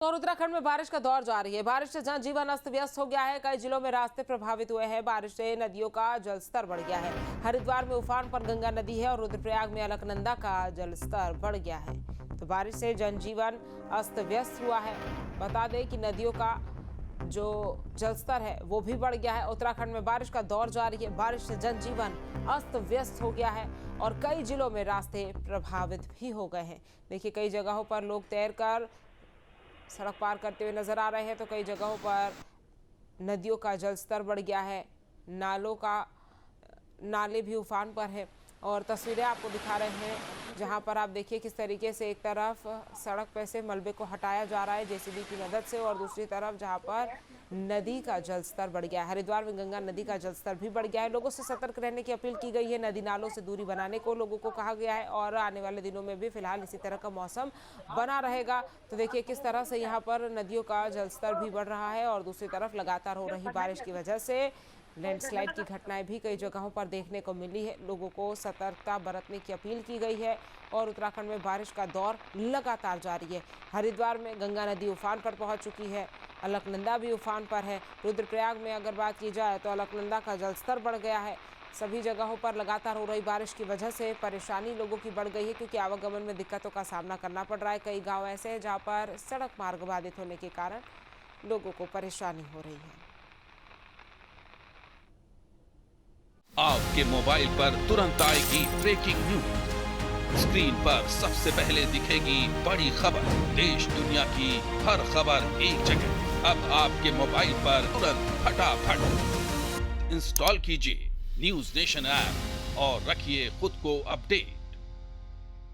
और उत्तराखंड में बारिश का दौर जारी है। बारिश से जनजीवन अस्त व्यस्त हो गया है। कई जिलों में रास्ते प्रभावित हुए हैं। बारिश से नदियों का जलस्तर बढ़ गया है। हरिद्वार में उफान पर गंगा नदी है और रुद्रप्रयाग में अलकनंदा का जलस्तर बढ़ गया है। तो बारिश से जनजीवन अस्त व्यस्त हुआ है। बता दें कि नदियों का जो जलस्तर है वो भी बढ़ गया है। उत्तराखंड में बारिश का दौर जारी है। बारिश से जनजीवन अस्त व्यस्त हो गया है और कई जिलों में रास्ते प्रभावित भी हो गए हैं। देखिए, कई जगहों पर लोग तैरकर सड़क पार करते हुए नजर आ रहे हैं, तो कई जगहों पर नदियों का जलस्तर बढ़ गया है। नाले भी उफान पर है और तस्वीरें आपको दिखा रहे हैं जहां पर आप देखिए किस तरीके से एक तरफ सड़क पर से मलबे को हटाया जा रहा है जेसीबी की मदद से और दूसरी तरफ जहां पर नदी का जलस्तर बढ़ गया है। हरिद्वार में गंगा नदी का जलस्तर भी बढ़ गया है। लोगों से सतर्क रहने की अपील की गई है। नदी नालों से दूरी बनाने को लोगों को कहा गया है और आने वाले दिनों में भी फिलहाल इसी तरह का मौसम बना रहेगा। तो देखिए किस तरह से यहाँ पर नदियों का जलस्तर भी बढ़ रहा है और दूसरी तरफ लगातार हो रही बारिश की वजह से लैंडस्लाइड की घटनाएं भी कई जगहों पर देखने को मिली है। लोगों को सतर्कता बरतने की अपील की गई है और उत्तराखंड में बारिश का दौर लगातार जारी है। हरिद्वार में गंगा नदी उफान पर पहुंच चुकी है। अलकनंदा भी उफान पर है। रुद्रप्रयाग में अगर बात की जाए तो अलकनंदा का जलस्तर बढ़ गया है। सभी जगहों पर लगातार हो रही बारिश की वजह से परेशानी लोगों की बढ़ गई है, क्योंकि आवागमन में दिक्कतों का सामना करना पड़ रहा है। कई गाँव ऐसे हैं जहाँ पर सड़क मार्ग बाधित होने के कारण लोगों को परेशानी हो रही है। आपके मोबाइल पर तुरंत आएगी ब्रेकिंग न्यूज। स्क्रीन पर सबसे पहले दिखेगी बड़ी खबर। देश दुनिया की हर खबर एक जगह। अब आपके मोबाइल पर तुरंत फटाफट इंस्टॉल कीजिए न्यूज नेशन ऐप और रखिए खुद को अपडेट।